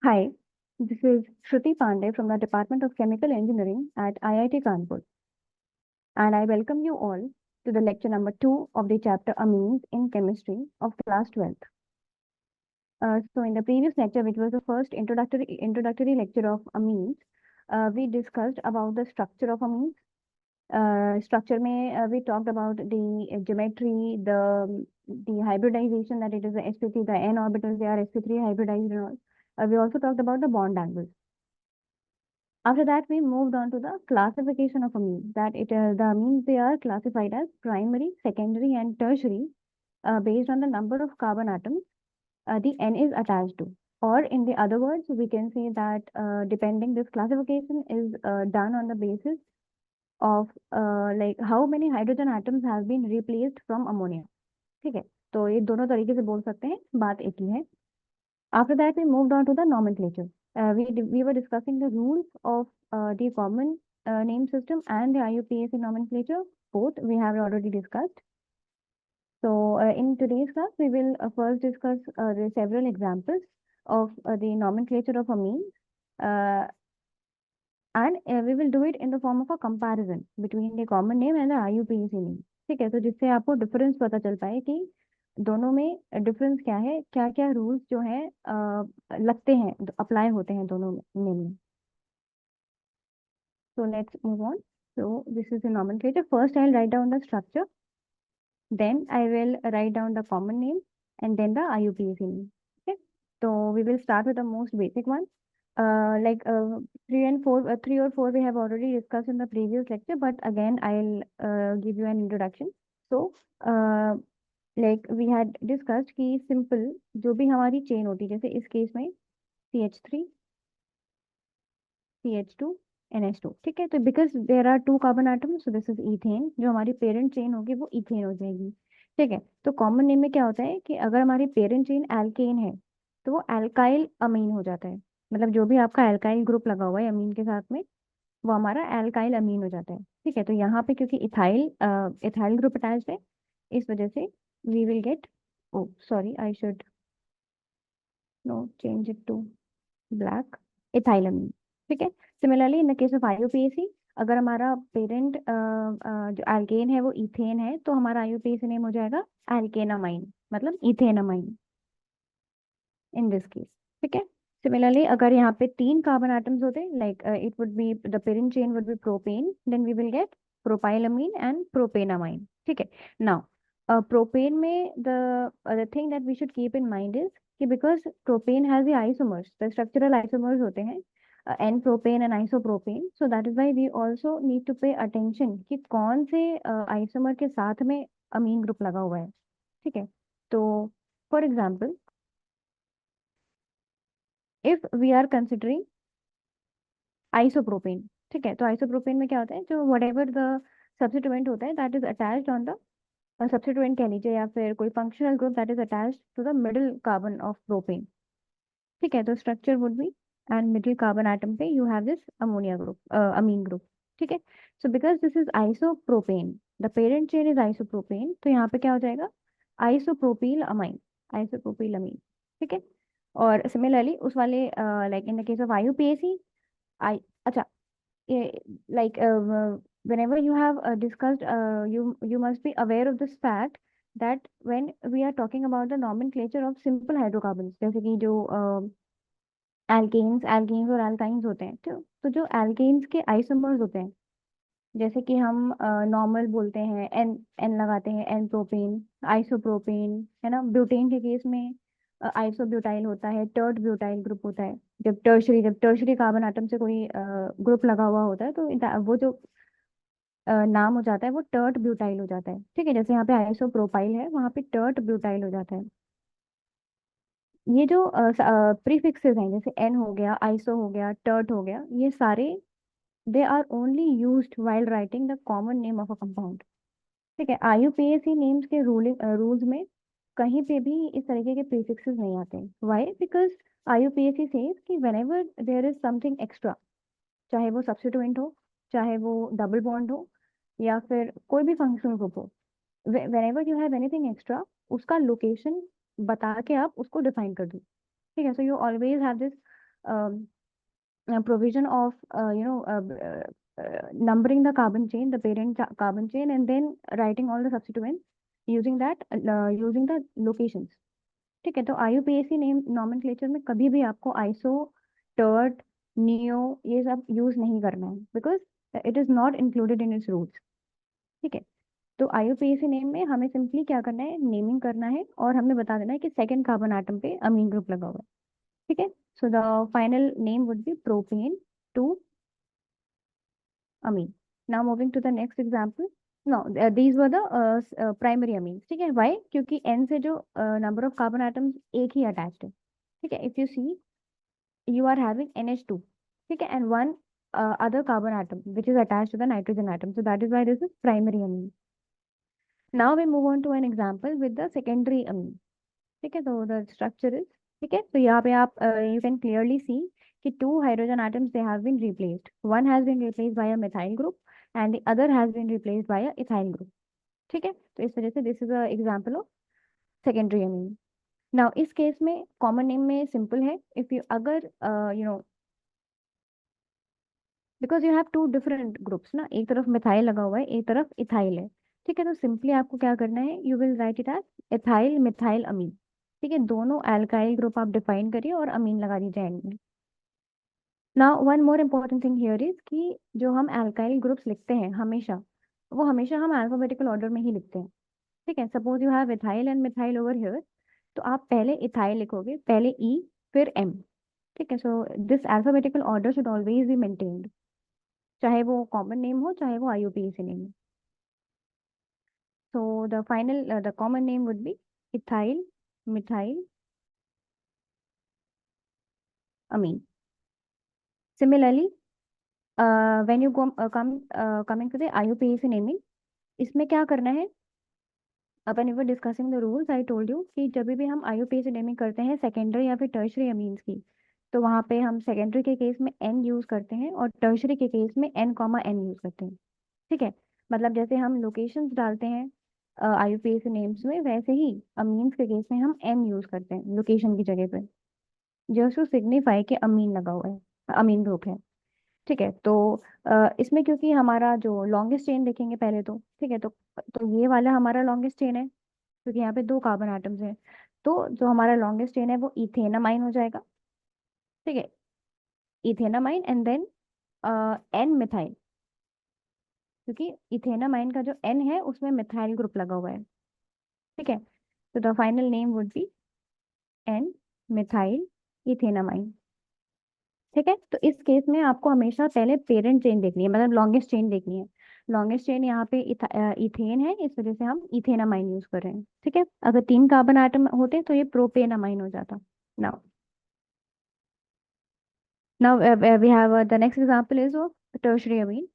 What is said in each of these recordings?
Hi, this is Shruti Pandey from the Department of Chemical Engineering at IIT Kanpur, and I welcome you all to the lecture number 2 of the chapter Amines in Chemistry of class 12th. So in the previous lecture, which was the first introductory lecture of amines, we discussed about the structure of amines. Structure में we talked about the geometry, the hybridization, that it is the sp3, the n orbitals, they are sp3 hybridized and all. We also talked about the bond angles. After that, we moved on to the classification of amines. That the amines, they are classified as primary, secondary, and tertiary based on the number of carbon atoms the N is attached to. Or in the other words, we can say that depending, this classification is done on the basis of like how many hydrogen atoms have been replaced from ammonia. ठीक है, तो ये दोनों तरीके से बोल सकते हैं, बात एक ही है. After that, we moved on to the nomenclature. We were discussing the rules of the common name system and the IUPAC nomenclature. Both we have already discussed. So in today's class, we will first discuss the several examples of the nomenclature of amines, and we will do it in the form of a comparison between the common name and the IUPAC name. ठीक है, तो जिससे आपको difference पता चल पाए कि दोनों में डिफरेंस क्या है, क्या क्या रूल्स जो है लगते हैं, अप्लाई होते हैं दोनों नेम में. So let's move on. So this is the nomenclature. First, I'll write down the structure. Then I will write down the common name and then the IUPAC name. Okay. So we will start with the most basic one. Like 3 or 4 we have already discussed in the previous lecture, but again I'll give you an introduction. So like we had discussed कि simple जो भी हमारी chain होती है, जैसे इस case में CH3 CH2 NH2. ठीक है, तो because there are 2 carbon atoms, so this is ethane. जो हमारी parent chain होगी वो ethane हो जाएगी. ठीक है, तो कॉमन नेम में क्या होता है कि अगर हमारी पेरेंट चेन एल्केन है तो वो एल्काइल अमीन हो जाता है. मतलब जो भी आपका एल्काइल ग्रुप लगा हुआ है अमीन के साथ में, वो हमारा एल्काइल अमीन हो जाता है. ठीक है, तो यहाँ पे क्योंकि इथाइल ग्रुप अटैच है, इस वजह से we will get, oh sorry I should no change it to black, ethylamine. ठीक है, similarly in the case of IUPAC, अगर हमारा पेरेंट जो एल्केन है वो इथेन है, तो हमारा आईयूपीएसी नेम हो जाएगा एल्केनामाइन, मतलब इथेनामाइन इन दिस केस. ठीक है, सिमिलरली अगर यहाँ पे 3 कार्बन एटम्स होते, like it would be the parent chain would be propane, then we will get propylamine and propanamine. ठीक है, नाउ प्रोपेन में the thing that we should keep in mind is कि because propane has the isomers, the structural isomers होते हैं n propane and isopropane, so that is why we also need to pay attention कि कौन से isomer के साथ में अमीन group लगा हुआ है. ठीक है, तो for example if we are considering isopropane. ठीक है, तो आइसोप्रोपेन में क्या होता है, जो वट एवर द सब्स्टिट्यूएंट होता है that is attached on the substituent कह लीजिए, या फिर कोई functional group that is attached to the middle carbon of propane. ठीक है, तो structure would be and middle carbon atom पे you have this ammonia group, amine group. ठीक है, so because this is isopropane, the parent chain is isopropane, तो यहाँ पे क्या हो जाएगा, आइसोप्रोपिल अमाइन, आइसोप्रोपिल अमीन. ठीक है, और सिमिलरली उस वाले like in the case of IUPAC, I अच्छा, like whenever you have discussed, you must be aware of this fact that when we are talking about the nomenclature of simple hydrocarbons, जैसे कि जो alkanes और alkynes होते हैं, तो जो alkanes के आइसोमर्स होते हैं, जैसे कि हम नॉर्मल बोलते हैं एन एन लगाते हैं, एन प्रोपेन, आइसोप्रोपेन, है ना. ब्यूटेन के केस में आइसोब्यूटाइल होता है, टर्ट ब्यूटाइल ग्रुप होता है. जब टर्शरी कार्बन आटम से कोई ग्रुप लगा हुआ होता है, तो वो जो नाम हो जाता है वो टर्ट ब्यूटाइल हो जाता है. ठीक है, जैसे यहाँ पे आइसोप्रोपाइल है, वहाँ पे टर्ट ब्यूटाइल हो जाता है. ये जो प्रीफिक्सेस हैं, जैसे एन हो गया, आइसो हो गया, टर्ट हो गया, ये सारे they are only used while writing the common name of a compound. ठीक है, आईयूपीएसी नेम्स के रूल्स में कहीं पे भी इस तरीके के प्रीफिक्सेस नहीं आते. व्हाई? बिकॉज आईयूपीएसी सेज कि whenever there is something extra, चाहे वो सब्स्टिट्यूएंट हो, चाहे वो डबल बॉन्ड हो, या फिर कोई भी फंक्शनल ग्रुप हो, whenever you have anything extra, उसका लोकेशन बता के आप उसको डिफाइन कर दो. ठीक है, so you always have this provision of numbering the carbon chain, the parent carbon chain, and then writing all the substituents using that using the locations. ठीक है, तो IUPAC नेम नॉमेनक्लेचर में कभी भी आपको आइसो, टर्ट, नियो ये सब use नहीं करना है, because it is not included in its rules. ठीक है, तो IUPAC नेम में हमें सिंपली क्या करना है, नेमिंग करना है और हमें बता देना है कि सेकंड कार्बन एटम पे अमीन ग्रुप लगा हुआ है। ठीक है, so the final name would be propane 2 amine. Now moving to the next example. No, these were the primary amines. ठीक है, why? क्योंकि N से जो number of carbon atoms एक ही attached है। ठीक है, if you see you are having NH2, ठीक है, and one other carbon atom which is attached to the nitrogen atom, so that is why this is primary amine. Now we move on to an example with the secondary amine. ठीक है, तो the structure is, ठीक है, तो यहाँ पे आप you can clearly see कि two hydrogen atoms they have been replaced. One has been replaced by a methyl group and the other has been replaced by a ethyl group. ठीक है, तो इस वजह से this is a example of secondary amine. Now इस case में common name में simple है, if you अगर because you have two different groups ना, एक तरफ methyl लगा हुआ है, एक तरफ ethyl है। ठीक है, तो सिंपली आपको क्या करना है, you will write it as ethyl methyl amine। ठीक है, दोनों अल्काइल ग्रुप आप डिफाइन करिए और अमीन लगा दीजिए एंड में। Now one more important thing here is कि जो हम अल्काइल ग्रुप्स लिखते हैं हमेशा, वो हमेशा हम अल्फाबेटिकल ऑर्डर में ही लिखते हैं। ठीक है, suppose you have ethyl and methyl over here, तो आप पहले इथाइल लिखोगे, पहले ई फिर एम। ठीक है, so this alphabetical order should always be maintained, चाहे वो कॉमन नेम हो चाहे वो IUPAC नेम हो। So the final the common name would be ethyl methyl amine. Similarly when you coming to the IUPAC naming, इसमें क्या करना है, अपन we're discussing the rules I told you कि जब भी हम IUPAC नेमिंग करते हैं सेकेंडरी या फिर टर्शरी अमीन्स की, तो वहाँ पे हम सेकेंडरी के केस में N यूज करते हैं और टर्शरी के केस में N, यूज करते हैं। ठीक है, मतलब जैसे हम लोकेशंस डालते हैं IUPAC नेम्स में, वैसे ही अमीन्स के केस में हम N यूज करते हैं लोकेशन की जगह पे, जस्ट टू सिग्निफाई कि अमीन लगा हुआ है, अमीन ग्रुप है। ठीक है, तो इसमें क्योंकि हमारा जो लॉन्गेस्ट चेन देखेंगे पहले तो, ठीक है, तो ये वाला हमारा लॉन्गेस्ट चेन है क्योंकि यहाँ पे दो कार्बन एटम्स हैं, तो जो हमारा लॉन्गेस्ट चेन है वो इथेनामाइन हो जाएगा। ठीक है, ethanamine and then N methyl, क्योंकि इथेनामाइन का जो एन है उसमें मिथाइल ग्रुप लगा हुआ है। ठीक है, तो the final name would be N methyl ethanamine. ठीक है, तो इस केस में आपको हमेशा पहले पेरेंट चेन देखनी है, मतलब लॉन्गेस्ट चेन देखनी है। लॉन्गेस्ट चेन यहाँ पे इथेन है, इस वजह से हम इथेनामाइन यूज कर रहे हैं। ठीक है, अगर 3 कार्बन आइटम होते तो ये प्रोपेनामाइन हो जाता। Now now we have the next example is of tertiary amine.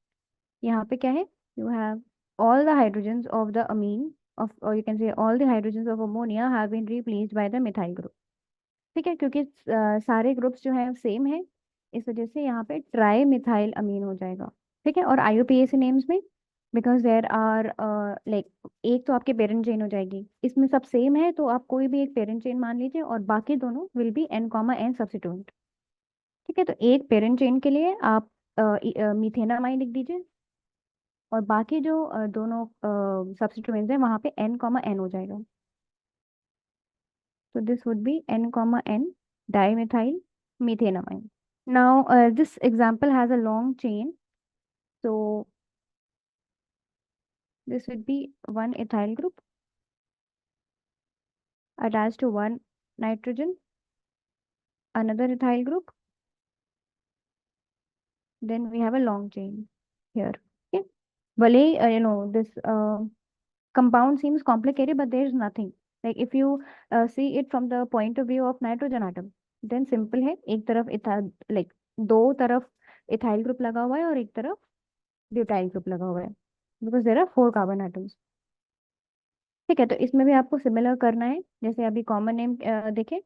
यहाँ पे क्या है, you have all the hydrogens of the amine off, और you can say all the hydrogens of ammonia have been replaced by the methyl group. ठीक है, क्योंकि सारे groups जो है सेम है, इस वजह से यहाँ पे ट्राई मिथाइल अमीन हो जाएगा। ठीक है, और IUPAC नेम्स में बिकॉज देयर आर लाइक एक तो आपके पेरेंट चेन हो जाएगी, इसमें सब सेम है तो आप कोई भी एक पेरेंट चेन मान लीजिए और बाकी दोनों विल बी N, सब्सिट्यूएंट। ठीक है, तो एक पेरेंट चेन के लिए आप मीथेनामाइन लिख दीजिए और बाकी जो दोनों सब्सिट्यूएंट्स हैं वहाँ पे N, हो जाएगा। तो this would be N, dimethyl methenamine. Now, this example has a long chain. So, this would be one ethyl group attached to one nitrogen, another ethyl group. Then we have a long chain here. Okay. Well, this compound seems complicated, but there is nothing. Like if you see it from the point of view of nitrogen atom, then simple है, एक तरफ like दो तरफ ethyl group लगा हुआ है और एक तरफ ब्यूटाइल ग्रुप लगा हुआ है, because there are 4 carbon atoms. ठीक है, तो इसमें भी आपको सिमिलर करना है, जैसे अभी कॉमन नेम देखें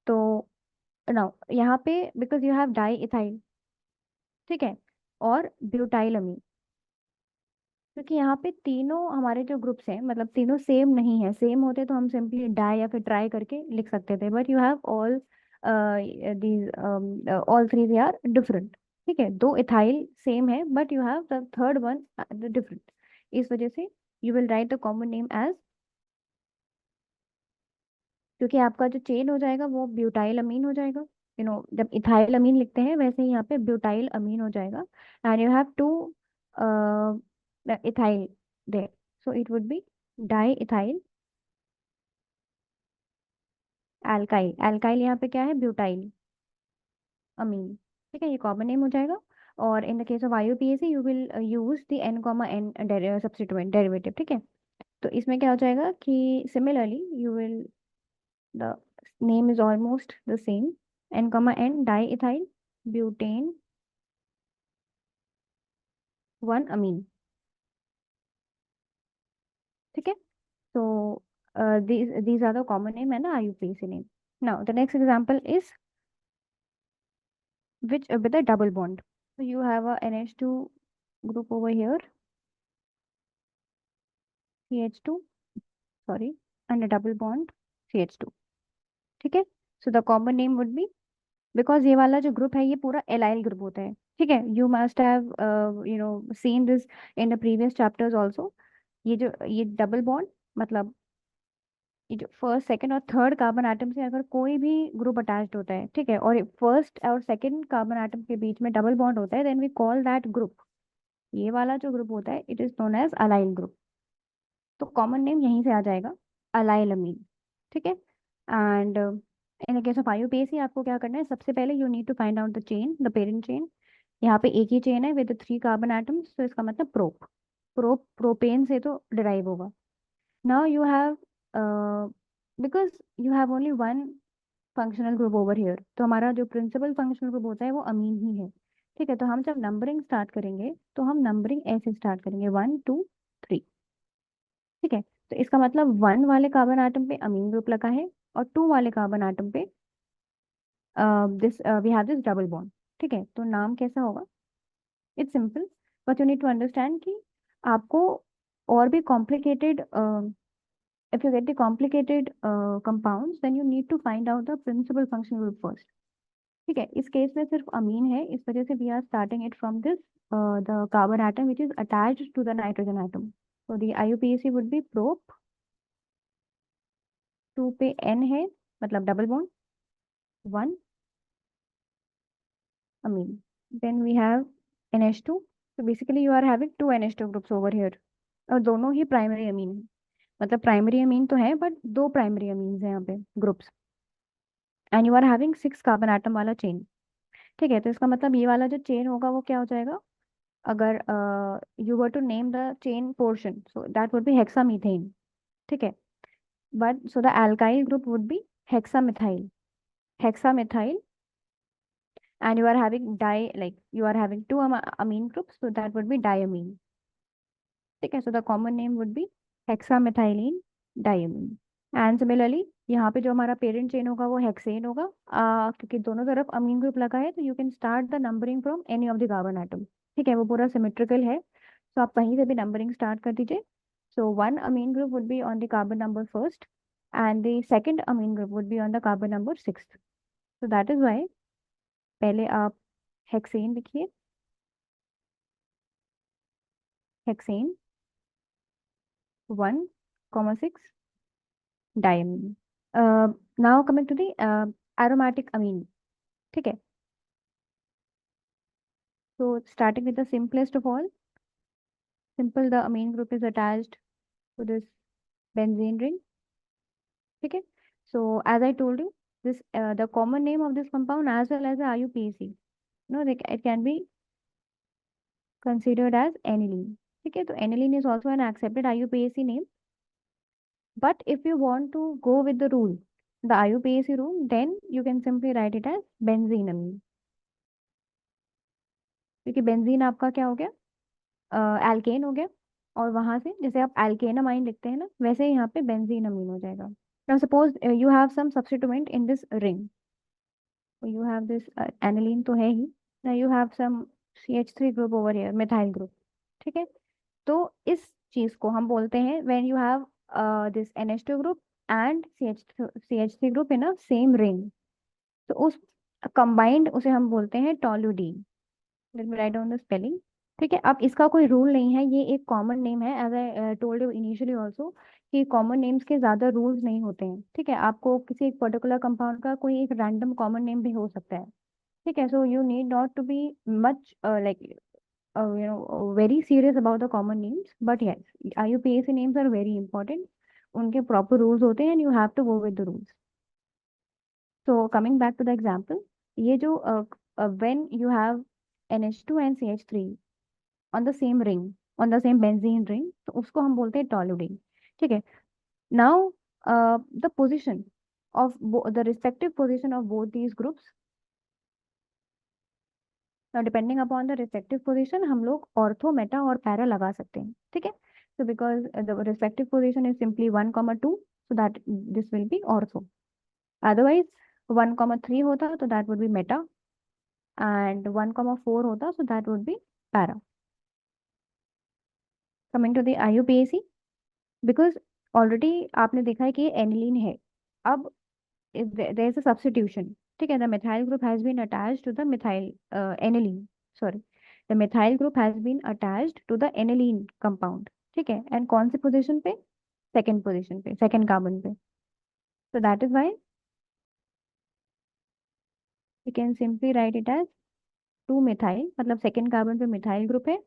तो नाउ यहाँ पे because you have di ethyl, ठीक है, और ब्यूटाइल अमीन, क्योंकि यहाँ पे तीनों हमारे जो ग्रुप्स हैं मतलब तीनों सेम नहीं है, सेम होते तो हम सिंपली डाई या फिर ट्राई करके लिख सकते थे, but you have all these all three they are different. ठीक है, दो इथाइल सेम है but you have the third one different. इस वजह से you will write the common name as, क्योंकि आपका जो चेन हो जाएगा वो ब्यूटाइल अमीन हो जाएगा. जब इथाइल अमीन लिखते हैं वैसे ही यहाँ पे ब्यूटाइल अमीन हो जाएगा. And you have two ethyl there, so it would be diethyl alkyl. Alkyl यहाँ पे क्या है, ब्यूटाइल अमीन. ठीक है, ये कॉमन नेम हो जाएगा. और इन the case of IUPAC you will use the N, substituent derivative. ठीक है, तो इसमें क्या हो जाएगा कि similarly you will, the name is almost the same. N, diethyl butane 1 amine. ठीक है, so these are the common name and the IUPAC name. Now the next example is which with a double bond. So you have a NH2 group over here, CH2, sorry, and a double bond CH2. ठीक है, so the common name would be, because ये वाला जो group है ये पूरा allyl group होता है. ठीक है, you must have seen this in the previous chapters also. ये डबल बॉन्ड मतलब ये जो फर्स्ट सेकंड और थर्ड कार्बन एटम से अगर कोई भी ग्रुप अटैच्ड होता है, ठीक है, और फर्स्ट और सेकंड कार्बन एटम के बीच में डबल बॉन्ड होता है, then we call that group. ये वाला जो ग्रुप होता है it is known as allyl group. तो कॉमन नेम यहीं से आ जाएगा, अलाइल अमीन. ठीक है, and in the case of IUPAC आपको क्या करना है, सबसे पहले you need to find out the chain, the parent chain. यहाँ पे एक ही चेन है विद 3 कार्बन एटम्स, तो इसका मतलब प्रोपेन से तो डिराइव होगा. Now you have, because you have only one functional group over here, तो हमारा जो प्रिंसिपल फंक्शनल ग्रुप होता है वो अमीन ही है. ठीक है, तो हम जब नंबरिंग स्टार्ट करेंगे तो हम नंबरिंग ऐसे स्टार्ट करेंगे 1 2 3. ठीक है, तो इसका मतलब 1 वाले कार्बन आइटम पे अमीन ग्रुप लगा है और 2 वाले कार्बन आइटम पे this we have this double bond. ठीक है, तो नाम कैसा होगा, it's simple, but you need to understand कि आपको और भी complicated, if you get the complicated compounds then you need to find out the principal functional group first. ठीक है, इस केस में सिर्फ अमीन है, इस वजह से we are starting it from this the carbon atom which is attached to the nitrogen atom. तो the IUPAC would be prop, 2 पे N है मतलब double bond, 1 amine. Then we have NH2. So basically you are having 2 NH2 groups over here. और दोनों ही primary amine है, मतलब primary amine तो है बट दो प्राइमरी अमीन्स हैं यहाँ पे groups. And you are having 6 carbon atom वाला चेन. ठीक है, तो इसका मतलब ये वाला जो चेन होगा वो क्या हो जाएगा, अगर you were to name the chain portion so that would be hexamethane. ठीक है, but so the alkyl group would be hexamethyl. Hexamethyl, and you are having you are having 2 amine groups, so that would be diamine. ठीक है, so the common name would be hexamethylene diamine. And similarly यहाँ पे जो हमारा parent chain होगा वो hexane होगा, क्योंकि दोनों तरफ अमीन ग्रुप लगा है तो you can start the numbering from any of the carbon atom. ठीक है, वो पूरा सिमेट्रिकल है, तो आप कहीं से भी नंबरिंग स्टार्ट कर दीजिए. So 1 amine group would be on the carbon number first and the second amine group would be on the carbon number sixth. So that is why पहले आप हेक्सेन लिखिए, hexane 1,6 diamine. Now coming to the aromatic amine. ठीक है, so starting with the simplest of all, simple the amine group is attached to this benzene ring. ठीक है, so as I told you, this the common name of this compound as well as the IUPAC, it can be considered as aniline. ठीक है, तो aniline is also an accepted IUPAC name, but if you want to go with the rule, the IUPAC rule, then you can simply write it as benzene amine. क्योंकि benzene आपका क्या हो गया, alkene हो गया, और वहां से जैसे आप एल्केनामाइन लिखते हैं ना वैसे ही यहाँ पे बेंजीन अमीन हो जाएगा. Now suppose you have some substituent in this ring, you have this aniline तो है ही, now you have some CH3 group over here, methyl group. ठीक है, तो इस चीज को हम बोलते हैं when you have this NH2 group and CH3 group in a same ring. तो उस कंबाइंड उसे हम बोलते हैं toluidine. Let me write down the spelling. ठीक है, अब इसका कोई रूल नहीं है, ये एक कॉमन नेम है, as I told you initially also कि कॉमन नेम्स के ज्यादा रूल्स नहीं होते हैं। ठीक है, आपको किसी एक पर्टिकुलर कंपाउंड का कोई एक रैंडम कॉमन नेम भी हो सकता है। ठीक है, so you need not to be much like very serious about the common names, but yes, IUPAC names are very important. उनके proper rules होते हैं and you have to go with the rules. So coming back to the example, ये जो when you have NH2 and CH3 on the same ring, on the same benzene ring, तो उसको हम बोलते हैं toluene. ठीक है, now the position of the respective position of both these groups, now depending upon the respective position हम लोग ortho meta और पैरा लगा सकते हैं। ठीक है, so because the respective position is simply 1, 2, so that this will be ortho. Otherwise 1, 3 होता तो that would be meta and 1, 4 होता so that would be para. Coming to the IUPAC, because already आपने देखा है कि ये एनिलीन है। अब there is a substitution. ठीक है, the methyl group has been attached to the methyl aniline, sorry, the methyl group has been attached to the aniline compound. ठीक है, and कौन सी पोजीशन पे? सेकेंड पोजीशन पे, सेकेंड कार्बन पे। so that is why we can simply write it as 2 methyl, मतलब second carbon पे methyl group है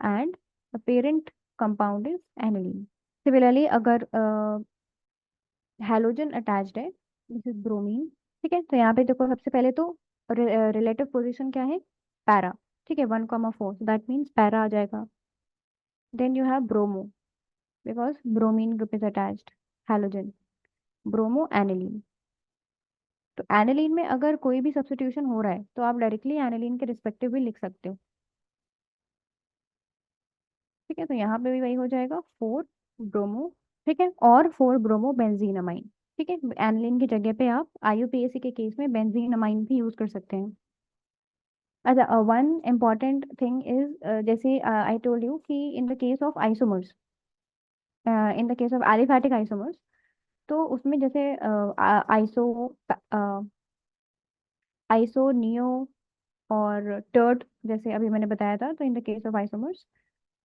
and the parent compound is aniline. Similarly अगर हैलोजन अटैच्ड है, दिस इज ब्रोमीन। ठीक है, तो यहाँ पे देखो सबसे पहले तो रिलेटिव पोजीशन क्या है? पैरा। ठीक है, 1, 4, दैट मीन्स पैरा आ जाएगा। Then you have bromo, because bromine group is attached, halogen, bromo aniline. तो एनिलीन में अगर कोई भी सब्स्टिट्यूशन हो रहा है तो आप डायरेक्टली एनिलीन के रिस्पेक्टिव भी लिख सकते हो। ठीक है, तो यहाँ पे भी वही हो जाएगा 4 ब्रोमो। ठीक है, और 4 ब्रोमो बेंजीनमाइन। ठीक है, एनिलीन की जगह पे आप IUPAC के केस में बेंजीनमाइन भी यूज कर सकते हैं। अच्छा, वन इम्पॉर्टेंट थिंग इज, जैसे आई टोल्ड यू कि in the case of isomers, in the case of aliphatic isomers, तो उसमें जैसे आइसो आइसो नियो और टर्ट, जैसे अभी मैंने बताया था, तो in the case of isomers,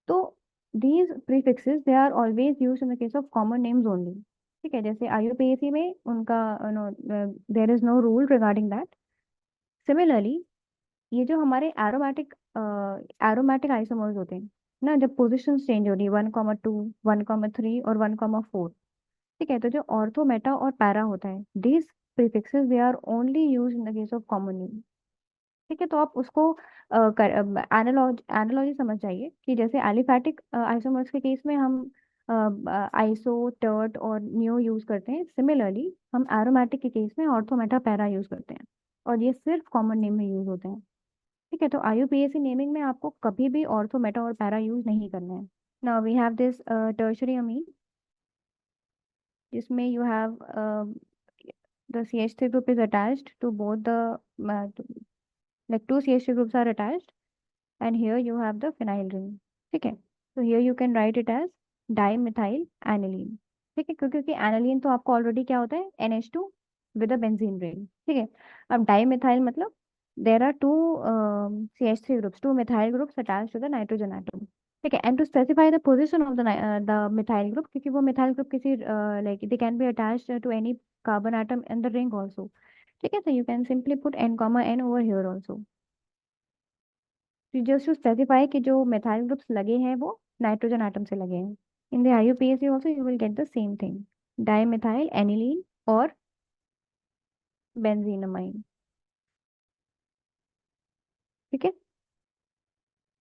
तो these prefixes they are always used in the case of common names only. ठीक है, जैसे IUPAC में उनका no there is no rule regarding that. Similarly ये जो हमारे एरोमेटिक आइसोमर्स होते हैं ना, जब पोजिशन चेंज हो रही है 1, 2, 1, 3 और 1, 4, ठीक है, तो जो ऑर्थो मेटा और पैरा होता है, these prefixes they are only use in the case of common name. ठीक है, तो आप उसको एनालॉजी समझ जाइए कि जैसे एलिफैटिक आइसोमर्स के केस में हम आइसो टर्ट और नियो यूज करते हैं, सिमिलरली हम एरोमेटिक के केस में ऑर्थो मेटा पैरा यूज करते हैं, और ये सिर्फ कॉमन नेम में यूज होते हैं। ठीक है, तो IUPAC नेमिंग में आपको कभी भी ऑर्थो मेटा और पैरा यूज नहीं करना है। Now we have this tertiary amine, जिसमें you have the CH3 group is attached to both the like two CH3 groups are attached, and here you have the phenyl ring. ठीक है, तो here you can write it as dimethyl aniline। ठीक है, क्योंकि aniline तो आपको already क्या होता है? NH2 with a benzene ring। ठीक है, अब डाइमिथाइल मतलब there are two CH3 groups, two methyl groups attached to the nitrogen atom। ठीक है, and to specify the position of the methyl group, क्योंकि वो methyl group किसी like they can be attached to any carbon atom in the ring also। ठीक है, so you can simply put N, N over here also, just to specify कि जो methyl groups लगे हैं वो नाइट्रोजन एटम से लगे हैं। In the IUPAC also you will get the same thing, dimethyl aniline और बेंजीनमाइन। ठीक है,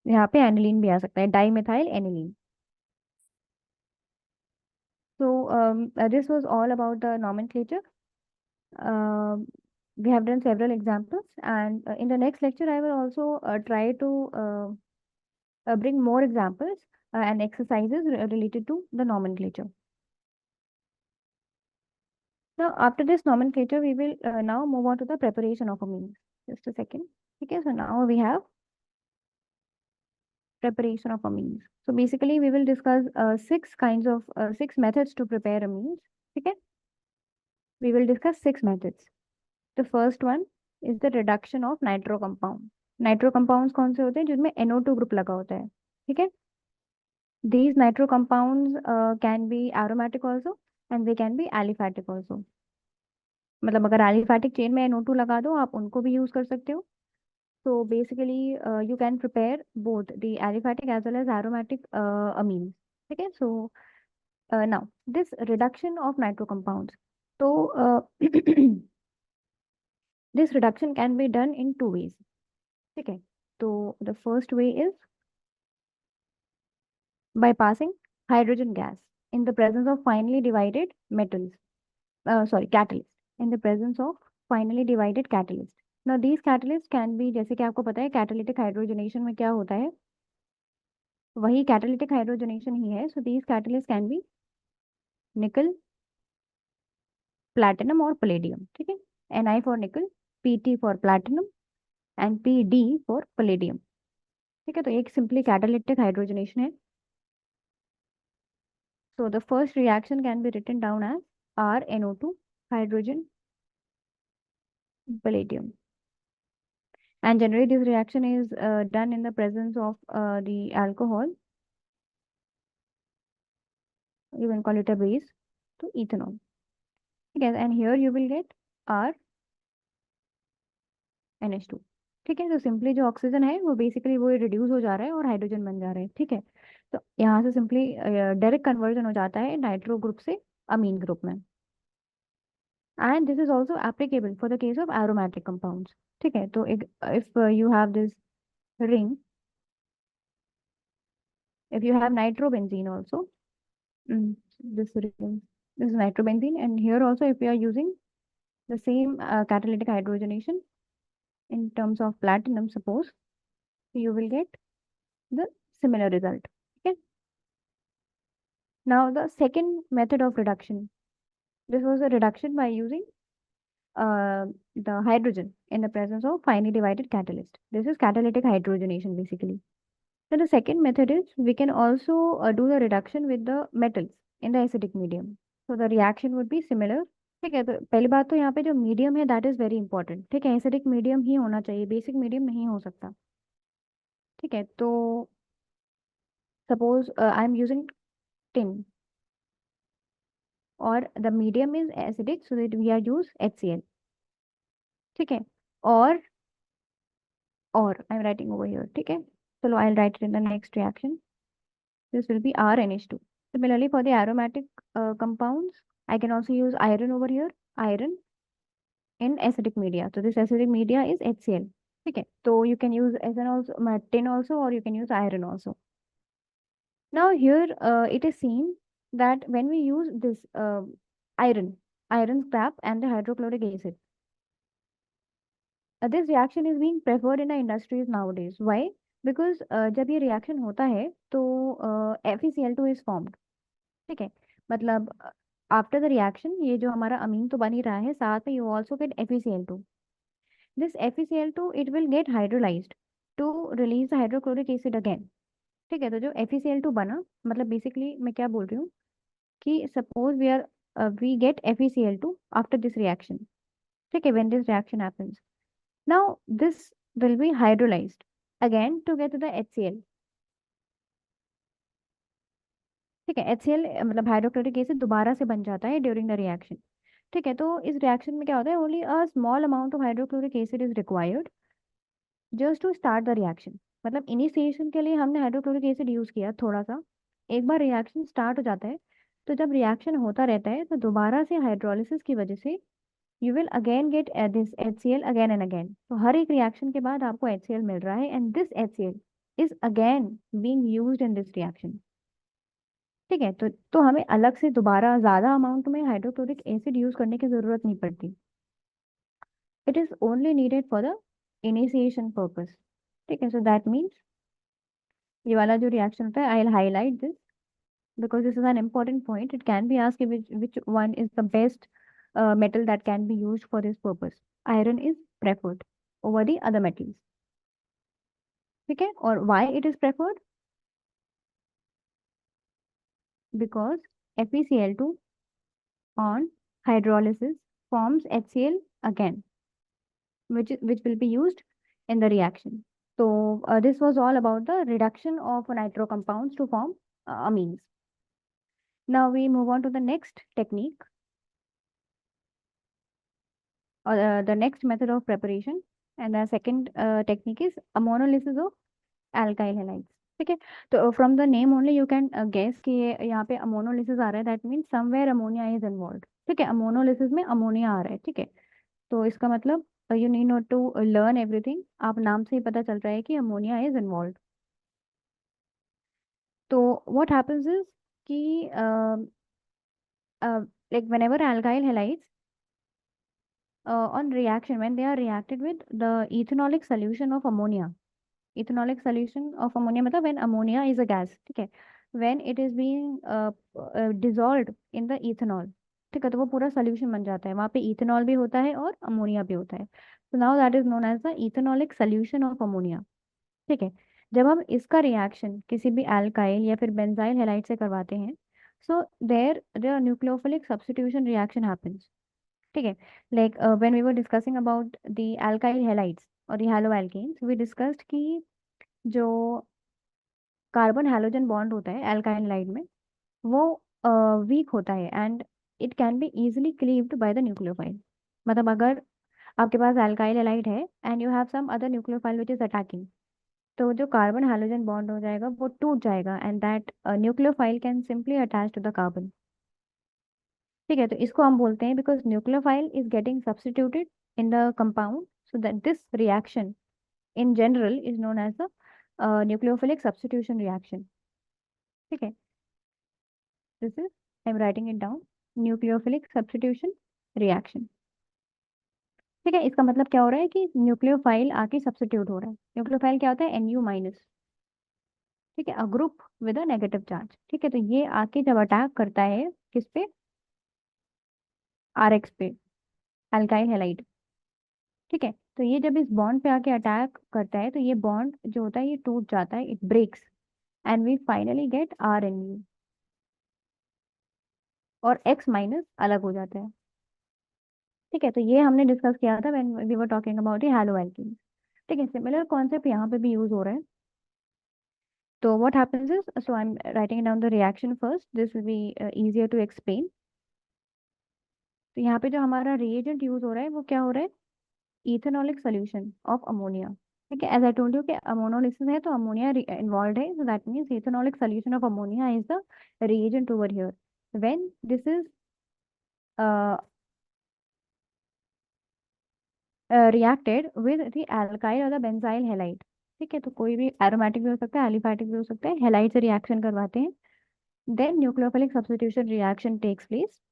यहाँ पे एनिलीन भी आ सकता है, dimethyl aniline. So this was all about the nomenclature. Uh, we have done several examples, and in the next lecture, I will also try to bring more examples and exercises related to the nomenclature. Now, after this nomenclature, we will now move on to the preparation of amines. Just a second. Okay, so now we have preparation of amines. So basically, we will discuss six methods to prepare amines. Okay, we will discuss 6 methods. The first one is the reduction of nitro compound. Nitro compounds कौन से होते हैं? जिनमें NO2 group लगा होता है, ठीक है। These nitro compounds can be aromatic also and they can be aliphatic also. मतलब अगर aliphatic chain में NO2 लगा दो, आप उनको भी यूज कर सकते हो. So basically you can prepare both the aliphatic as well as aromatic amines. ठीक है. So now this reduction of nitro compounds. So this reduction can be done in two ways. ठीक है. So the first way is by passing hydrogen gas in the presence of finely divided metals. Catalyst, in the presence of finally divided catalyst. Now these catalysts can be, जैसे कि आपको पता है catalytic hydrogenation में क्या होता है, वही catalytic hydrogenation ही है. So these catalysts can be nickel, platinum और palladium. ठीक है. Ni for nickel, Pt for platinum and Pd for palladium. ठीक है. तो एक simply catalytic hydrogenation है. So the first reaction can be written down as RNO2 hydrogen palladium. And generally this reaction is done in the presence of the alcohol. You can call it a base to ethanol. Okay, and here you will get RNH2. ठीक है. तो simply जो oxygen है वो basically वो reduce हो जा रहा है और हाइड्रोजन बन जा रहा है. ठीक है. तो यहाँ से सिंपली डायरेक्ट कन्वर्जन हो जाता है नाइट्रो ग्रुप से अमीन ग्रुप में. And this is also applicable for the case of aromatic compounds. ठीक है. तो if you have this ring, if you have nitrobenzene also, this ring, this is nitrobenzene, and here also if we are using the same catalytic hydrogenation in terms of platinum, suppose, you will get the similar result. Okay. Now the second method of reduction, this was a reduction by using the hydrogen in the presence of finely divided catalyst. This is catalytic hydrogenation basically. So the second method is we can also do the reduction with the metals in the acidic medium. So the reaction would be similar. ठीक है. तो पहली बात तो यहाँ पे जो medium है दैट इज वेरी इंपॉर्टेंट. ठीक है. एसिडिक मीडियम ही होना चाहिए, बेसिक मीडियम नहीं हो सकता. ठीक है. तो suppose I am using tin और the medium is acidic, so that we are use HCl. ठीक है. और I am writing over here. ठीक है. चलो I will write it in the next reaction. This will be RNH2. Similarly, for the aromatic compounds, I can also use iron over here, iron in acidic media. So this acidic media is HCl. Okay, so you can use SN also, tin also, or you can use iron also. Now here it is seen that when we use this iron scrap and the hydrochloric acid, this reaction is being preferred in the industries nowadays. Why? Because जब ये reaction होता है तो FeCl2 is formed. ठीक है. मतलब after the reaction ये जो हमारा अमीन तो बन ही रहा है, साथ में you also get FeCl2. This FeCl2 it will get hydrolysed to release the hydrochloric acid again. ठीक है. तो जो FeCl2 बना, मतलब बेसिकली मैं क्या बोल रही हूँ कि suppose we get FeCl2 after this reaction. ठीक है. When this reaction happens, now this will be hydrolysed again to get the HCl. ठीक है. HCl मतलब हाइड्रोक्लोरिक एसिड दोबारा से बन जाता है ड्यूरिंग द रिएक्शन. ठीक है. तो इस रिएक्शन में क्या होता है, only a small amount of hydrochloric acid is required just to start the reaction. मतलब इनिशिएशन के लिए हमने हाइड्रोक्लोरिक एसिड यूज किया थोड़ा सा. एक बार रिएक्शन स्टार्ट हो जाता है तो जब रिएक्शन होता रहता है तो दोबारा से हाइड्रोलिसिस की वजह से you will again get this HCl again and again. तो हर एक रिएक्शन के बाद आपको HCl मिल रहा है and this HCl is again being used in this reaction. ठीक है. तो हमें अलग से दोबारा ज्यादा अमाउंट में हाइड्रोक्लोरिक एसिड यूज करने की जरूरत नहीं पड़ती. It is only needed for the initiation purpose. ठीक है. सो दैट मीन्स ये वाला जो रिएक्शन होता है, I will highlight this because this is an important point. It can be asked which one is the best metal that can be used for this purpose. Iron is preferred over the other metals. ठीक है. और why it is preferred? Because FeCl2 on hydrolysis forms HCl again. which will be used in the reaction. So this was all about the reduction of nitro compounds to form amines. Now we move on to the next technique, or the next method of preparation, and the second technique is ammonolysis of alkyl halides. ठीक है, तो from the name only you can guess कि ये यहाँ पे ammonolysis आ रहा है, that means somewhere ammonia is involve. ठीक है, अमोनोलिसिस में अमोनिया आ रहा है. ठीक है, तो इसका मतलब you need not to learn everything, आप नाम से ही पता चल रहा है कि अमोनिया इज इन्वॉल्व. तो व्हाट हैपेंस इज कि like whenever alkyl halides on reaction, when they are reacted with the ethanolic solution of ammonia, ethanolic solution of ammonia मतलब when ammonia is a gas. ठीक है, when it is being dissolved in the ethanol, ठीक है, तो वो पूरा solution बन जाता है, वहाँ पे ethanol भी होता है और अमोनिया भी होता है. so now that is known as the ethanolic solution of ammonia. ठीक है, जब हम इसका रिएक्शन किसी भी अल्काइल या फिर बेंजाइल हैलाइड से करवाते हैं, so there nucleophilic substitution reaction happens. ठीक है, like when we were discussing about the alkyl halides और the halo alkenes, we discussed कि जो कार्बन हैलोजन बॉन्ड होता है अल्काइल हैलाइड में, वो वीक होता है and it can be easily cleaved by the nucleophile. मतलब अगर आपके पास अल्काइल हैलाइड है and you have some other nucleophile which is attacking, तो जो कार्बन हाइड्रोजन बॉन्ड हो जाएगा वो टूट जाएगा and that nucleophile can simply attach to the carbon. ठीक है, तो इसको हम बोलते हैं because nucleophile is getting substituted in the compound, so that this reaction in general is known as the nucleophilic substitution reaction. ठीक है, this is, I am writing it down, nucleophilic substitution reaction. ठीक है, इसका मतलब क्या हो रहा है कि न्यूक्लियोफाइल आके सब्स्टिट्यूट हो रहा है. न्यूक्लियोफाइल क्या होता है, NU-. ठीक है, a group with a negative charge. ठीक है, तो ये आके जब अटैक करता है किस पे, RX पे, अल्काइल हैलाइड. ठीक है, तो ये जब इस बॉन्ड पे आके अटैक करता है तो ये बॉन्ड जो होता है ये टूट जाता है, it breaks and we finally get RNU, और X- अलग हो जाता है. ठीक है, तो ये हमने डिस्कस किया था when we were talking about ये हैलो एल्कीन. ठीक है, सिमिलर कॉन्सेप्ट यहाँ पे भी यूज हो रहा है. तो what happens is, so I am writing down the reaction first, this will be easier to explain. तो यहाँ पे जो हमारा रिएजेंट यूज हो रहा है वो क्या हो रहा है, इथेनॉलिक सॉल्यूशन ऑफ अमोनिया. ठीक है, एज आई टोल्ड यू कि अमोनोलिसिस है तो अमोनिया इन्वॉल्व है, so that means ethanolic solution of ammonia is the reagent over here. When this is uh, reacted with the alkyl or the benzyl halide. ठीक है, तो कोई भी aromatic भी हो सकता है, एलिफैटिक भी हो सकता है, हेलाइड से रिएक्शन करवाते हैं, then nucleophilic substitution reaction takes place,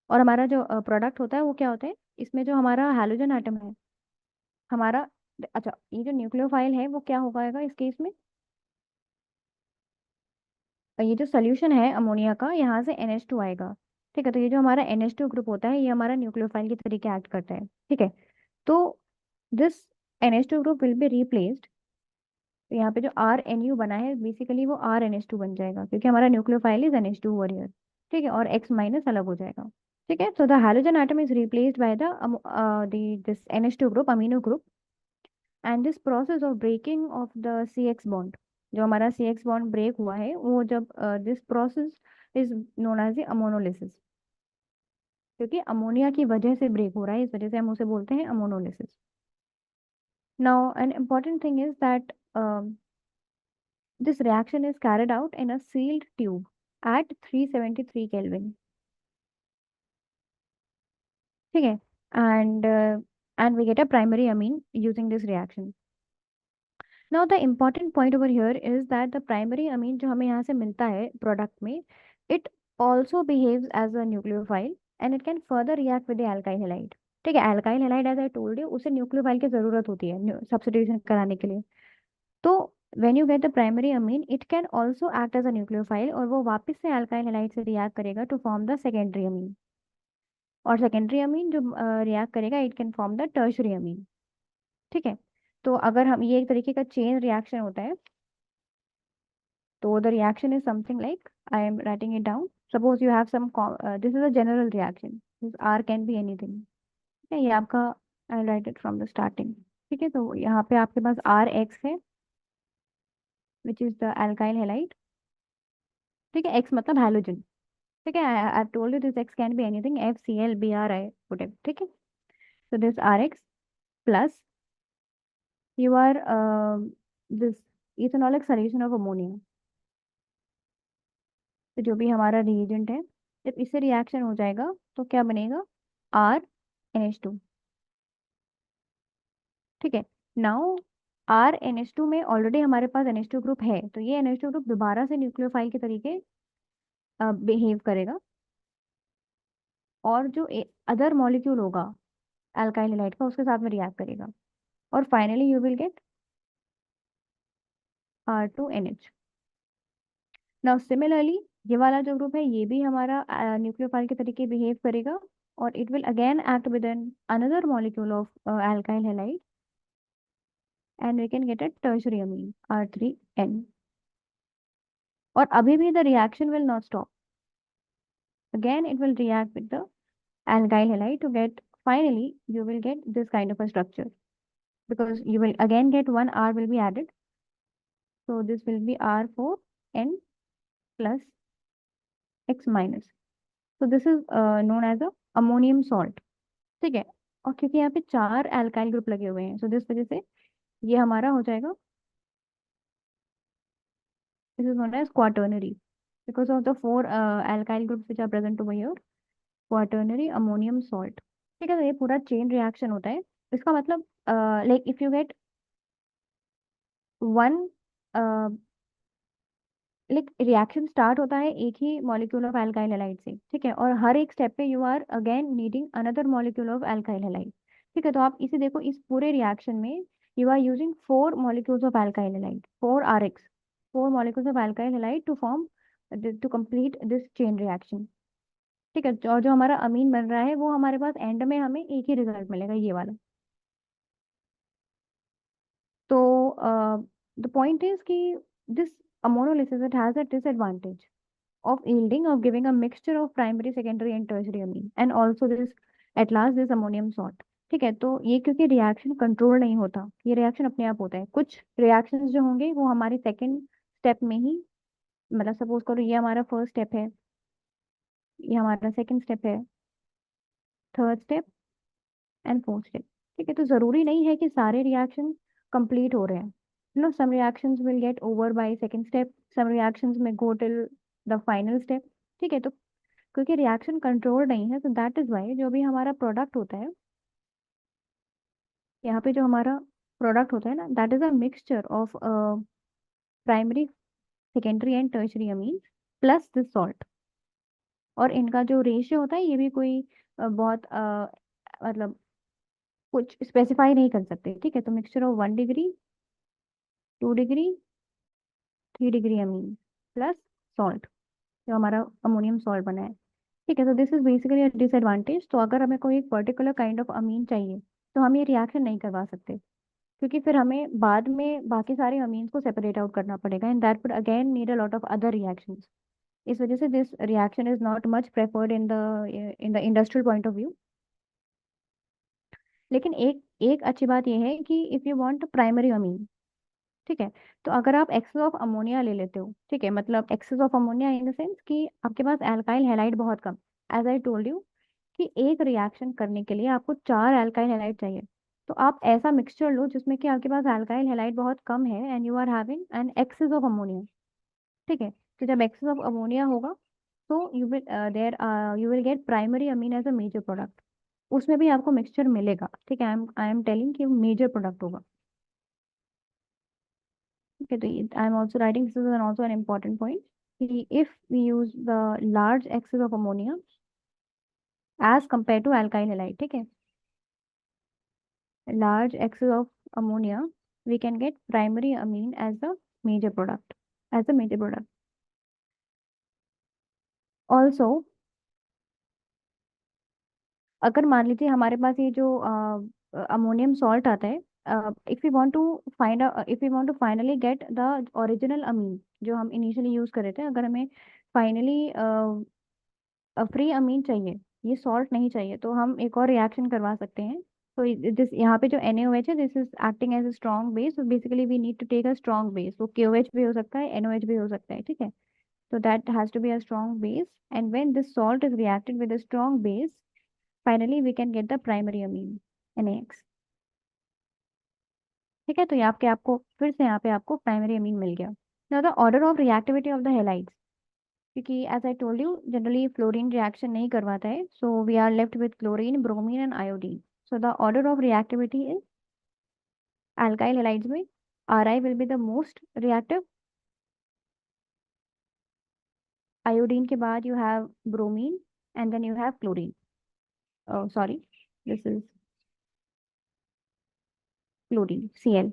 और हमारा जो प्रोडक्ट होता है वो क्या होता है, इसमें जो हमारा हैलोजन एटम है हमारा, अच्छा ये जो न्यूक्लियोफाइल है वो क्या हो पाएगा इस केस में, ये जो सोल्यूशन है अमोनिया का यहाँ से NH2 आएगा. ठीक है, तो ये जो हमारा NH2 ग्रुप होता है ये हमारा न्यूक्लियोफाइल की तरीके एक्ट करता है. ठीक है, तो this NH2 group will be replaced. तो यहाँ पे जो RNU बना है बेसिकली वो RNH2 बन जाएगा क्योंकि हमारा nucleophile is NH2 over here. ठीक है, और X- अलग हो जाएगा. ठीक है, so the halogen atom is replaced by this NH2 group, amino group, and this process of breaking of the CX bond, जो हमारा CX bond break हुआ है वो जब this process is known as the ammonolysis, क्योंकि ammonia की वजह से ब्रेक हो रहा है, इस वजह से हम उसे बोलते हैं ammonolysis. Now an important thing is that this reaction is carried out in a sealed tube at 373 Kelvin. ठीक है, and we get a primary amine using this reaction. Now the important point over here is that the primary amine जो हमें यहाँ से मिलता है product में, it also behaves as a nucleophile and it can further react with the alkyl halide. ठीक है, alkyl halide as I told you उसे न्यूक्लियोफाइल की जरूरत होती है सब्स्टिट्यूशन कराने के लिए. तो when you get the primary amine it can also act as a nucleophile और वो वापस से alkyl halide से react करेगा to form the secondary amine, और सेकेंडरी अमीन जो रिएक्ट करेगा it can form the tertiary अमीन. ठीक है, तो अगर हम ये एक तरीके का चेन रिएक्शन होता है, तो the reaction is something like, I am writing it down, suppose you have some, this is a general reaction, this R can be anything. ठीक है, ये आपका I write it from the starting. ठीक है, तो यहाँ पे आपके पास आर एक्स है which is the alkyl halide. ठीक है, एक्स मतलब हैलोजन। ठीक है, I told you this X can be anything, F C L B R I put it. ठीक है, so this Rx plus your this ethanolic solution of ammonia। तो जो भी हमारा रिएजेंट है, जब इससे रिएक्शन हो जाएगा तो क्या बनेगा, आर एन एच टू। ठीक है, now R N H two में ऑलरेडी हमारे पास एन एच टू ग्रुप है, तो ये एन एच टू ग्रुप दोबारा से न्यूक्लियोफाइल के तरीके बिहेव करेगा, और जो अदर मॉलिक्यूल होगा अल्काइल हैलाइड का उसके साथ में रिएक्ट करेगा, और finally you will get R two N H. Now similarly ये वाला जो ग्रुप है ये भी हमारा न्यूक्लियोफाइल के तरीके बिहेव करेगा, और it will again act with an another molecule of alkyl halide, and we can get a tertiary amine R3N। और अभी भी the reaction will not stop, again it will react with the alkyl halide to get, finally you will get this kind of a structure, because you will again get one R will be added, so this will be R4N plus X minus, so this is known as a ammonium salt। ठीक है, और क्योंकि यहाँ पे 4 alkyl group लगे हुए हैं, so this वजह से ये हमारा हो जाएगा, this is known as quaternary, because of the 4 alkyl groups which are present over here, quaternary ammonium salt. ठीक है, तो ये पूरा चेन रिएक्शन होता है। इसका मतलब like if you get one, like reaction start होता है एक ही मॉलिक्यूल ऑफ अल्काइल हैलाइड से, ठीक है, और हर एक स्टेप पे you are again needing another molecule of alkyl halide. ठीक है, तो आप इसे देखो, इस पूरे रिएक्शन में you are using 4 molecules of alkyl halide, 4 RX, 4 molecules of alkyl halide to form, to complete this chain reaction. ठीक है, और जो हमारा अमीन बन रहा है वो हमारे पास एंड में हमें एक ही रिजल्ट मिलेगा, ये वाला। तो द पॉइंट इज कि this ammonolysis it has a disadvantage of yielding, of giving a mixture of primary, secondary and tertiary amine, and also this at last this ammonium salt। ठीक है, तो ये क्योंकि रिएक्शन कंट्रोल नहीं होता, ये reaction अपने आप होता है, कुछ रिएक्शंस जो होंगे वो हमारे सेकंड स्टेप में ही, मतलब सपोज करो ये हमारा फर्स्ट स्टेप है, ये हमारा सेकंड स्टेप है, third step and fourth step. ठीक है, तो जरूरी नहीं है कि सारे रिएक्शन कंप्लीट हो रहे हैं, no, some reactions will get over by second step, some reactions में go till the final step. ठीक है, तो क्योंकि रिएक्शन कंट्रोल नहीं है, तो दैट इज वाई जो भी हमारा प्रोडक्ट होता है, यहाँ पे जो हमारा प्रोडक्ट होता है ना, that is a mixture of primary, secondary and tertiary Amin plus this salt. और इनका जो रेशियो होता है ये भी कोई बहुत मतलब कुछ स्पेसिफाई नहीं कर सकते। ठीक है, तो mixture of 1 degree, 2 degree, 3 degree amine plus salt, जो हमारा अमोनियम सॉल्ट बना है। ठीक है, तो दिस इज बेसिकली डिसएडवांटेज। तो अगर हमें कोई एक पर्टिकुलर काइंड ऑफ अमीन चाहिए तो हम ये रिएक्शन नहीं करवा सकते, क्योंकि फिर हमें बाद में बाकी सारे अमीन्स को सेपरेट आउट करना पड़ेगा, and that would again need a lot of other reactions. इस वजह से this reaction is not much preferred in the industrial point of view. लेकिन एक एक अच्छी बात यह है कि if you want primary amine, ठीक है, तो अगर आप एक्सेस ऑफ अमोनिया ले लेते हो, ठीक है, मतलब excess of ammonia in the sense कि आपके पास एल्काइल हैलाइड बहुत कम, एज आई टोल्ड यू कि एक रिएक्शन करने के लिए आपको 4 एल्काइल हैलाइड चाहिए, तो आप ऐसा मिक्सचर लो जिसमें कि आपके पास एल्काइल हैलाइड बहुत कम है and you are having an excess of ammonia. ठीक है, तो जब एक्सेस ऑफ अमोनिया होगा तो you will get primary amine as a major product, उसमें भी आपको मिक्सचर मिलेगा। ठीक है, आई एम टेलिंग कि मेजर प्रोडक्ट होगा। ठीक है, तो I am also writing this is also an important point कि if we use the large excess of ammonia as compare to alkyl halide, ठीक है, large excess of ammonia, we can get primary amine as a major product, as a major product. Also, अगर मान लीजिए हमारे पास ये जो ammonium salt आता है, if you want to find if you want to finally get the original amine जो हम इनिशियली यूज कर रहे थे, अगर हमें फाइनली फ्री अमीन चाहिए, ये सॉल्ट नहीं चाहिए, तो हम एक और रिएक्शन करवा सकते हैं, तो दिस यहाँ पे जो NaOH है, this is acting as a strong base, so basically we need to take a strong base, वो KOH भी हो सकता है, NOH भी हो सकता है, ठीक है। So that has to be a strong base, and when this salt is reacted with a strong base, finally we can get the primary amine, NaX। ठीक है, तो यहाँ पे आपको फिर से यहाँ पे आपको प्राइमरी अमीन मिल गया। Now the order of reactivity of the halides, क्योंकि as I told you generally fluorine reaction नहीं करवाता है, so we are left with chlorine, bromine and iodine. So the order of reactivity is, alkyl halides में Ri will be the most reactive, iodine के बाद you have bromine, and then you have chlorine, sorry, this is chlorine, Cl।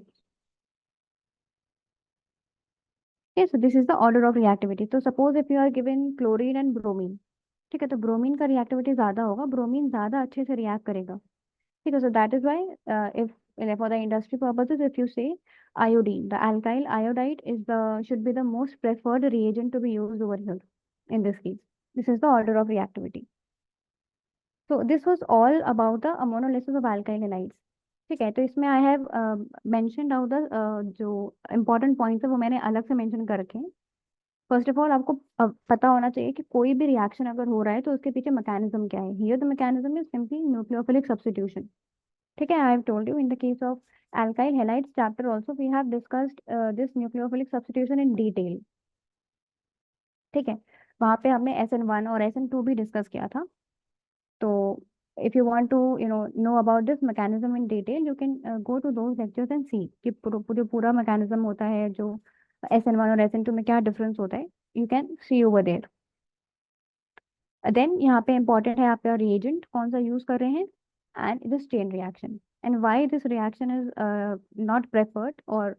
Okay, so this is the order of reactivity. तो suppose if you are given chlorine and bromine, ठीक है, तो bromine का reactivity ज्यादा होगा, bromine ज्यादा अच्छे से रिएक्ट करेगा, ठीक है। सो that is why if for the industry purposes if you से iodine, the alkyl iodide is the should be the most preferred reagent to be used over here in this case. This is the order of reactivity. So this was all about the ammonolysis of alkyl halides। ठीक है, तो इसमें I have mentioned out the जो important points है वो मैंने अलग से मेंशन कर रखे हैं। फर्स्ट ऑफ ऑल आपको पता होना चाहिए कि कोई भी रिएक्शन अगर हो रहा है तो उसके पीछे मैकेनिज्म क्या है। Here the mechanism is simply nucleophilic substitution. ठीक है, I have told you in the case of alkyl halides chapter also we have discussed this nucleophilic substitution in detail। ठीक है, वहां पे हमने SN1 और SN2 भी डिस्कस किया था। तो if you want to know about this mechanism in detail, you can go to those lectures and see कि जो पूरा मैकेनिज्म होता है, जो SN1 और SN2 में क्या डिफरेंस होता है, you can see over there। Then यहाँ पे इम्पोर्टेंट है आपका रिएजेंट कौन सा यूज कर रहे हैं, and this chain reaction, and why this reaction is not preferred, और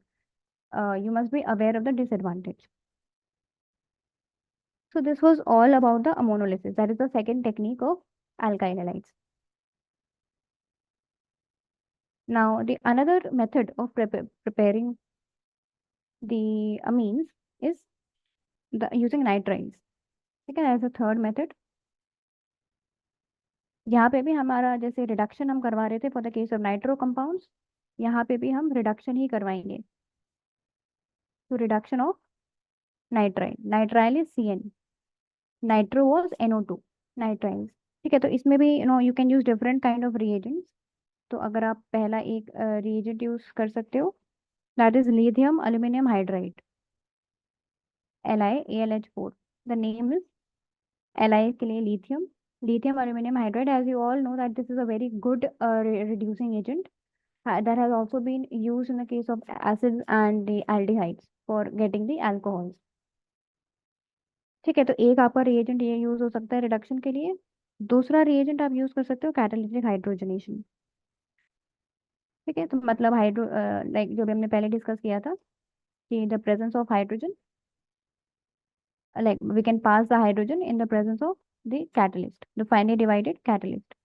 you must be aware of the disadvantage। So this was all about the ammonolysis, that is the second technique of alkyl halides। Now the another method of preparing the amines is the using nitriles। ठीक है, as a third method। यहाँ पे भी हमारा जैसे reduction हम करवा रहे थे for the case of nitro compounds, यहाँ पे भी हम रिडक्शन ही करवाएंगे। तो reduction of nitrile, nitrile is CN, nitro was NO2, nitriles. ठीक है, तो इसमें भी you can use different kind of reagents. तो अगर आप पहला एक रिएजेंट यूज कर सकते हो, that is lithium aluminium hydride, LiAlH4। The name is Li के लिए lithium, lithium aluminum hydride, as you all know that this is a very good reducing agent that has also been used in the case of acids and the aldehydes for getting the alcohols। ठीक है, तो एक आपका reagent ये use हो सकता है reduction के लिए। दूसरा रिएजेंट आप यूज कर सकते हो कैटालिटिक हाइड्रोजनेशन। ठीक है, तो मतलब हाइड्रो लाइक जो भी हमने पहले डिस्कस किया था कि the presence of hydrogen, like we can pass the hydrogen in the presence of the catalyst, the finely divided catalyst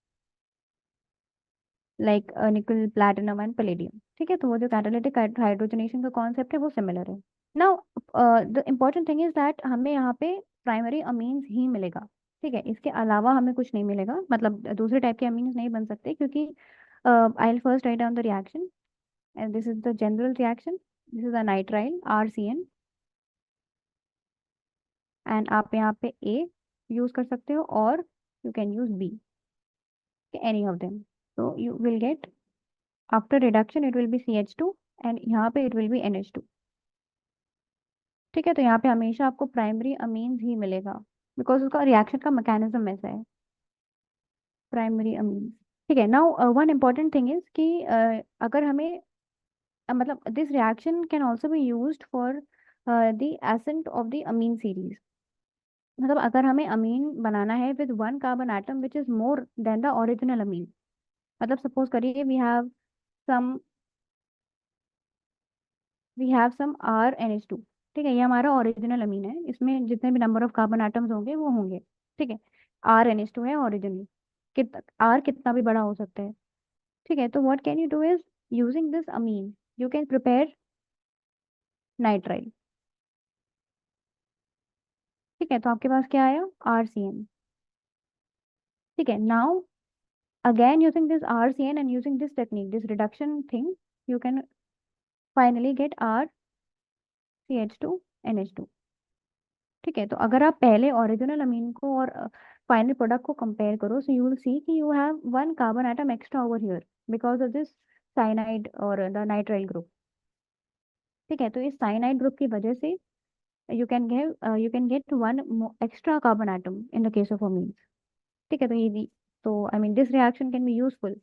like nickel, platinum and palladium। ठीक है, तो वो जो कैटालिटिक हाइड्रोजनेशन का कॉन्सेप्ट है वो सिमिलर है। Now the important thing is that हमें यहाँ पे प्राइमरी अमीन्स ही मिलेगा। ठीक है, इसके अलावा हमें कुछ नहीं मिलेगा, मतलब दूसरे टाइप के अमीन्स नहीं बन सकते, क्योंकि I will first right down the reaction, and this is the general reaction. This is a nitrile RCN, and आप यहाँ पे A यूज कर सकते हो, और you can use B, any of them. so you will get after reduction it will be CH2, and यहाँ पे it will be NH2। ठीक है, तो यहाँ पे हमेशा आपको प्राइमरी अमीन्स ही मिलेगा, बिकॉज उसका रिएक्शन का मैकेनिज्म ऐसा है, प्राइमरी अमीन्स। ठीक है, now one important thing is कि अगर हमें मतलब this reaction can also be used for the ascent of the amine series. मतलब अगर हमें अमीन बनाना है with one carbon atom which is more than the original amine, मतलब सपोज करिए सम वी हैव सम RNH2। ठीक है, ये हमारा ओरिजिनल अमीन है, इसमें जितने भी नंबर ऑफ कार्बन एटम्स होंगे वो होंगे। ठीक है, RNH2 है ओरिजिनल, R कितना भी बड़ा हो सकता है। ठीक है, तो what can you do is using this amine you can prepare nitrile. ठीक है, तो आपके पास क्या आया RCN। ठीक है, now again using this RCN and using this technique, this reduction thing, you can finally get RCH2NH2. ठीक है, तो अगर आप पहले ओरिजिनल अमीन को और फाइनल प्रोडक्ट को कंपेयर करो, सो यू विल सी कि you have one carbon atom extra over here because of this cyanide और द नाइट्राइल ग्रुप। ठीक है, तो इस साइनाइड ग्रुप की वजह से you can get one extra carbon atom in the case of amines. ठीक है, तो I mean this reaction can be useful.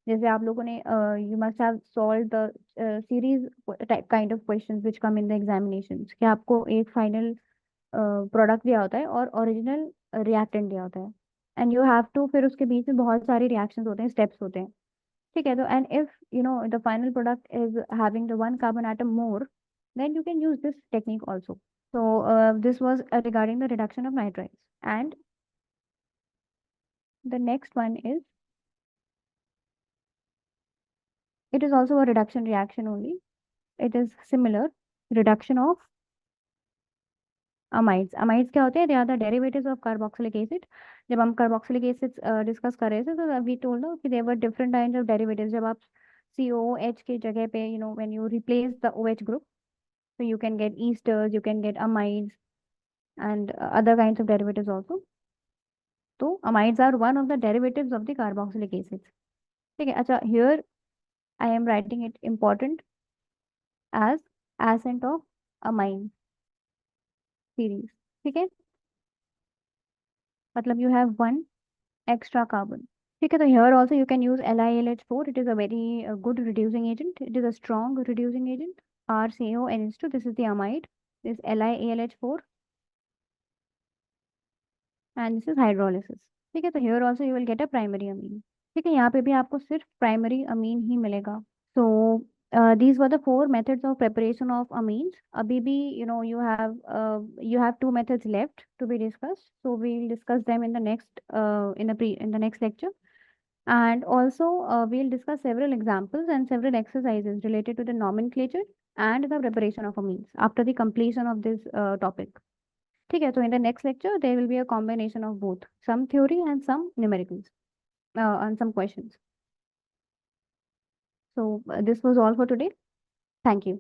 जैसे आप लोगों ने you must have solve the series kind of questions which come in the examinations, कि आपको एक फाइनल प्रोडक्ट दिया होता है और ओरिजिनल रिएक्टेंट दिया होता है, एंड यू हैव टू, फिर उसके बीच में बहुत सारे रिएक्शंस होते हैं, स्टेप्स होते हैं। ठीक है, तो and if you know the final product is having the one carbon atom more, then you can use this technique also. So this was regarding the reduction of nitrites, and the next one is, it is also a reduction reaction only. It is similar, reduction of amides. Amides क्या होते हैं? They are the derivatives of carboxylic acid. जब हम carboxylic acid discuss कर रहे थे तो we told कि there were different kinds of derivatives. जब आप COOH की जगह पे when you replace the OH group, so you can get esters, you can get amides and other kinds of derivatives also. तो amides are one of the derivatives of the carboxylic acids. ठीक है, अच्छा, here I am writing it important as ascent of amine series. ठीक है, मतलब you have one extra carbon. ठीक है, तो here also you can use LiLH4. It is a very good reducing agent. It is a strong reducing agent. RCONH2, this is the amide. This LiAlH4 and this is hydrolysis. ठीक है, तो here also you will get a primary amine. ठीक है, यहाँ पे भी आपको सिर्फ प्राइमरी अमीन ही मिलेगा। So these were the 4 methods of preparation of amines. अभी भी you have 2 methods left to be discussed. So we will discuss them in the next lecture. And also we'll discuss several examples and several exercises related to the nomenclature and the preparation of amines after the completion of this topic. ठीक है, so in the next lecture there will be a combination of both, some theory and some numericals and some questions. So this was all for today. Thank you.